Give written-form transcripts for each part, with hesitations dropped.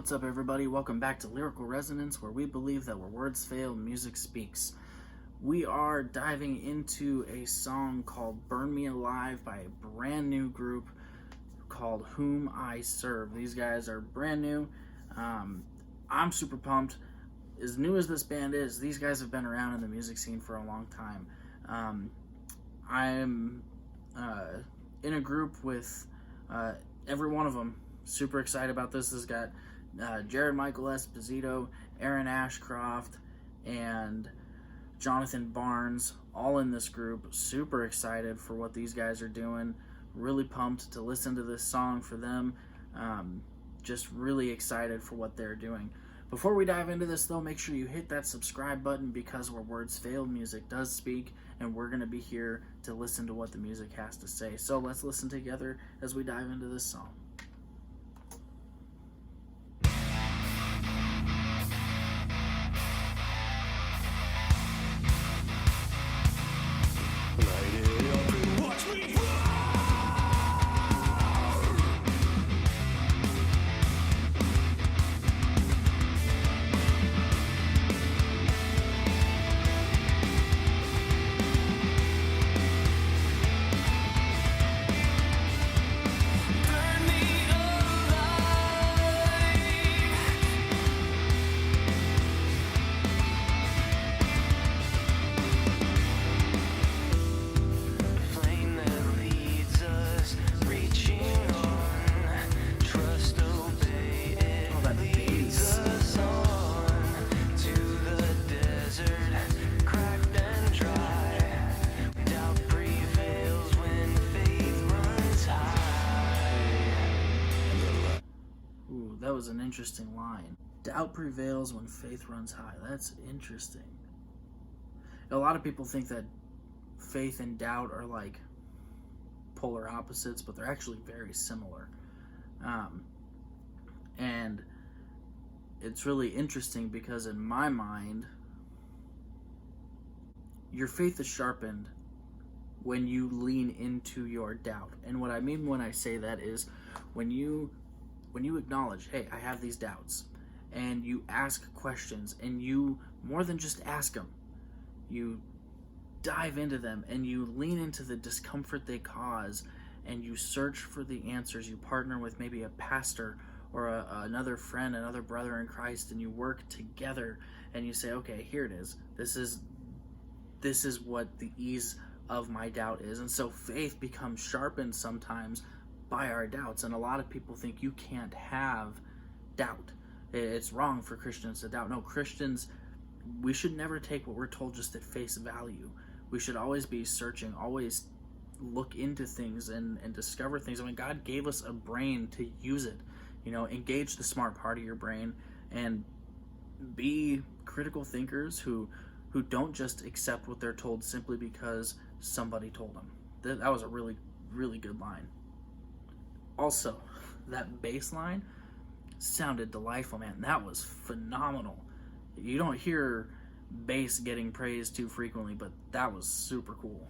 What's up, everybody? Welcome back to Lyrical Resonance, where we believe that where words fail, music speaks. We are diving into a song called Burn Me Alive by a brand new group called Whom I Serve. These guys are brand new. I'm super pumped. As new as this band is, these guys have been around in the music scene for a long time. I'm in a group with every one of them. Super excited about this. This has got Jared Michael Esposito, Aaron Ashcroft, and Jonathan Barnes all in this group. Super excited for what these guys are doing. Really pumped to listen to this song for them. Just really excited for what they're doing. Before we dive into this, though, make sure you hit that subscribe button, because where words fail, music does speak, and we're going to be here to listen to what the music has to say. So let's listen together as we dive into this song. That was an interesting line. Doubt prevails when faith runs high. That's interesting. A lot of people think that faith and doubt are like polar opposites, but they're actually very similar. And it's really interesting because in my mind, your faith is sharpened when you lean into your doubt. And what I mean when I say that is when you acknowledge, hey, I have these doubts, and you ask questions, and you more than just ask them, you dive into them, and you lean into the discomfort they cause, and you search for the answers. You partner with maybe a pastor or another friend, another brother in Christ, and you work together, and you say, okay, here it is. This is what the ease of my doubt is. And so faith becomes sharpened sometimes by our doubts. And a lot of people think you can't have doubt. It's wrong for Christians to doubt. No, Christians, we should never take what we're told just at face value. We should always be searching, always look into things and discover things. I mean, God gave us a brain to use it. Engage the smart part of your brain and be critical thinkers who don't just accept what they're told simply because somebody told them. That was a really, really good line. Also, that bass line sounded delightful, man. That was phenomenal. You don't hear bass getting praised too frequently, but that was super cool.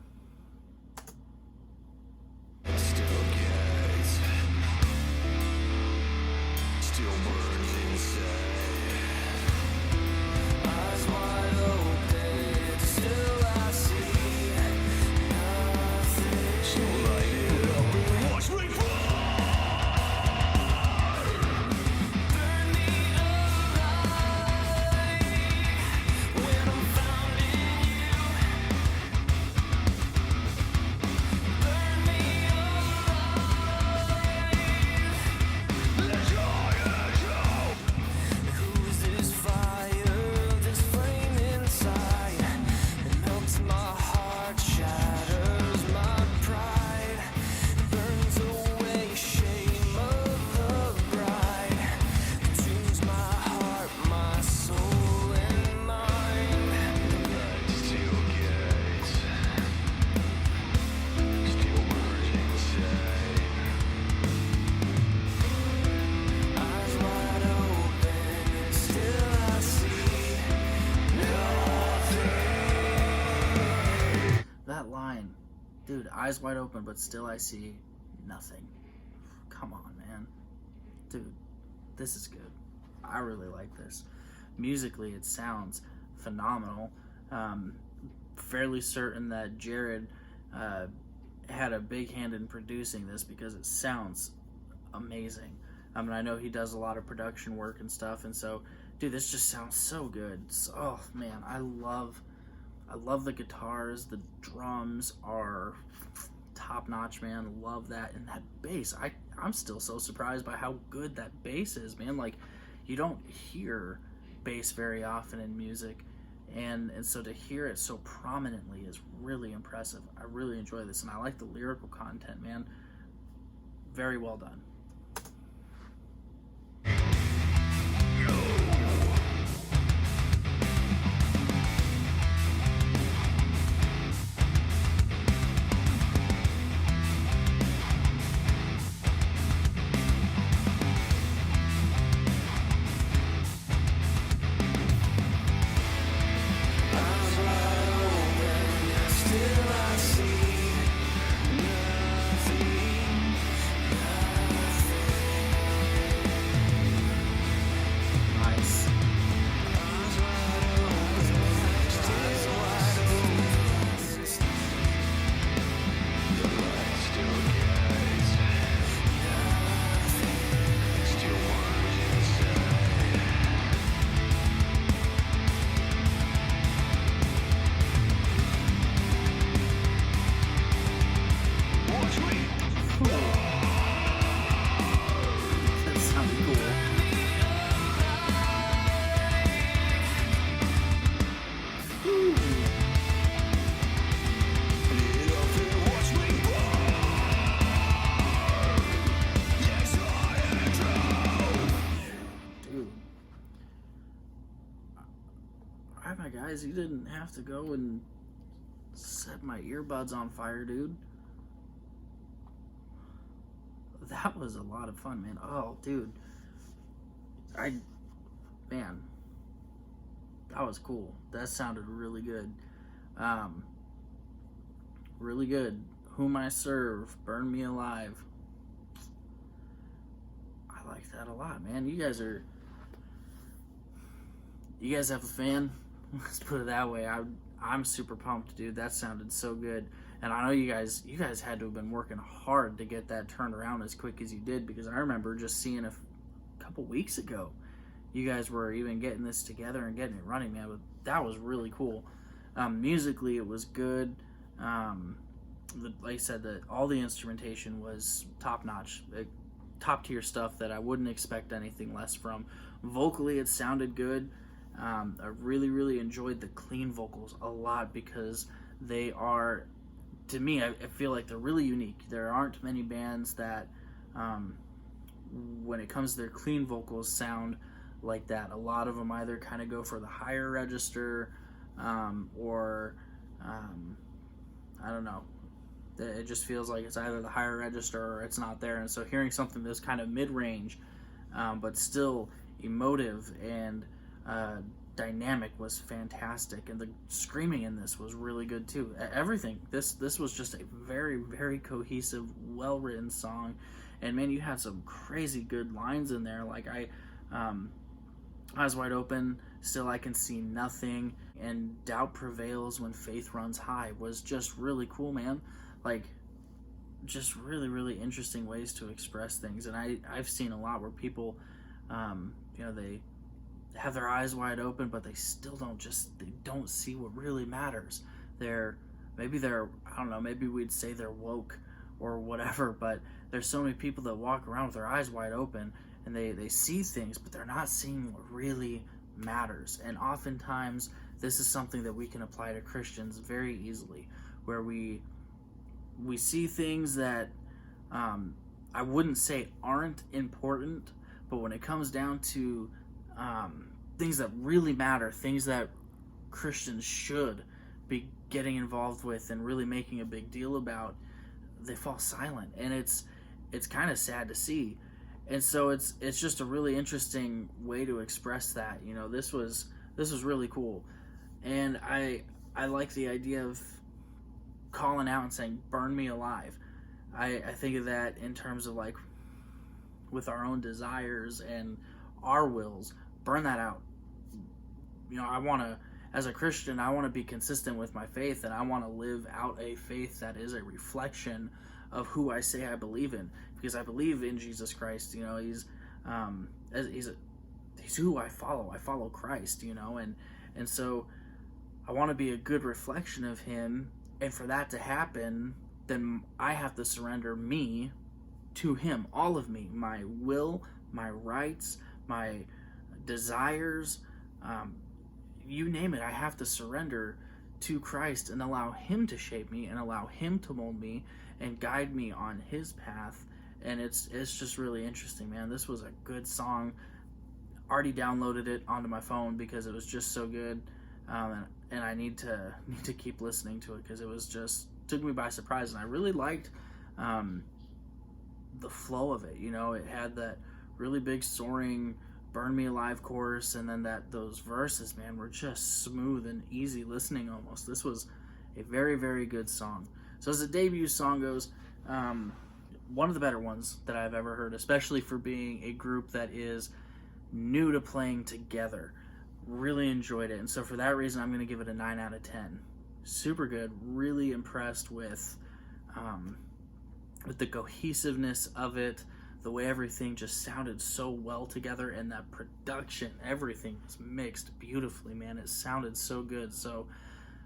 Dude, eyes wide open, but still I see nothing. Come on, man. Dude, this is good. I really like this. Musically, it sounds phenomenal. Fairly certain that Jared had a big hand in producing this because it sounds amazing. I mean, I know he does a lot of production work and stuff, and so, dude, this just sounds so good. So, oh man, I love the guitars. The drums are top notch, man. Love that, and that bass. I'm still so surprised by how good that bass is, man. Like, you don't hear bass very often in music, and so to hear it so prominently is really impressive. I really enjoy this, and I like the lyrical content, man. Very well done. Nice. That sounded cool. Dude. Alright, my guys, you didn't have to go and set my earbuds on fire, dude. That was a lot of fun, man. Oh, dude. Man, that was cool. That sounded really good. Really good. Whom I Serve, Burn Me Alive. I like that a lot, man. You guys have a fan? Let's put it that way. I'm super pumped, dude. That sounded so good. And I know you guys had to have been working hard to get that turned around as quick as you did, because I remember just seeing a couple weeks ago, you guys were even getting this together and getting it running, man. But that was really cool. Musically, it was good. Like I said, all the instrumentation was top notch, top tier stuff that I wouldn't expect anything less from. Vocally, it sounded good. I really, really enjoyed the clean vocals a lot because they are, to me, I feel like they're really unique. There aren't many bands that, when it comes to their clean vocals, sound like that. A lot of them either kind of go for the higher register, or I don't know. It just feels like it's either the higher register or it's not there. And so hearing something that's kind of mid-range, but still emotive and dynamic was fantastic, and the screaming in this was really good too. Everything. This was just a very, very cohesive, well-written song, and man, you had some crazy good lines in there. Like Eyes Wide Open, Still I Can See Nothing, and Doubt Prevails When Faith Runs High was just really cool, man. Like, just really, really interesting ways to express things. And I've seen a lot where people, they have their eyes wide open, but they still they don't see what really matters. I don't know, maybe we'd say they're woke or whatever, but there's so many people that walk around with their eyes wide open and they see things, but they're not seeing what really matters. And oftentimes this is something that we can apply to Christians very easily, where we see things that I wouldn't say aren't important, but when it comes down to things that really matter, things that Christians should be getting involved with and really making a big deal about, they fall silent, and it's kind of sad to see. And so it's just a really interesting way to express that. This was really cool, and I like the idea of calling out and saying "burn me alive." I think of that in terms of like with our own desires and our wills, burn that out. I want to, as a Christian, I want to be consistent with my faith, and I want to live out a faith that is a reflection of who I say I believe in, because I believe in Jesus Christ. He's who I follow. I follow Christ, and so I want to be a good reflection of him, and for that to happen, then I have to surrender me to him, all of me, my will, my rights, my desires, you name it. I have to surrender to Christ and allow him to shape me and allow him to mold me and guide me on his path. And it's just really interesting, man. This was a good song. Already downloaded it onto my phone because it was just so good, and I need to keep listening to it because it was just took me by surprise, and I really liked the flow of it. It had that really big soaring Burn Me Alive chorus, and then those verses, man, were just smooth and easy listening almost. This was a very, very good song. So as a debut song goes, one of the better ones that I've ever heard, especially for being a group that is new to playing together. Really enjoyed it, and so for that reason, I'm going to give it a 9 out of 10. Super good. Really impressed with the cohesiveness of it, the way everything just sounded so well together, and that production, everything was mixed beautifully, man. It sounded so good. So,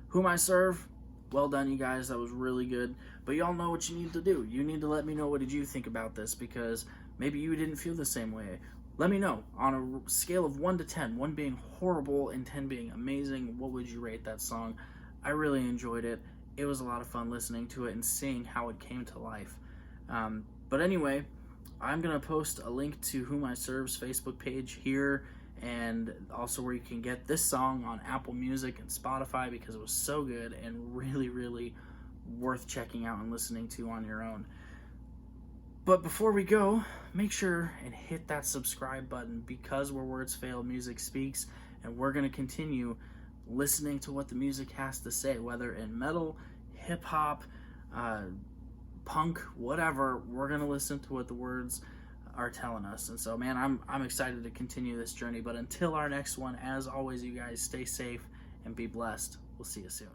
Whom I Serve, well done, you guys. That was really good. But y'all know what you need to do. You need to let me know, what did you think about this, because maybe you didn't feel the same way. Let me know, on a scale of 1 to 10, 1 being horrible and 10 being amazing, what would you rate that song? I really enjoyed it. It was a lot of fun listening to it and seeing how it came to life. But anyway, I'm going to post a link to Whom I Serve's Facebook page here, and also where you can get this song on Apple Music and Spotify, because it was so good and really, really worth checking out and listening to on your own. But before we go, make sure and hit that subscribe button, because Where Words Fail, Music Speaks, and we're going to continue listening to what the music has to say, whether in metal, hip-hop, punk, whatever. We're going to listen to what the words are telling us. And so, man, I'm excited to continue this journey. But until our next one, as always, you guys stay safe and be blessed. We'll see you soon.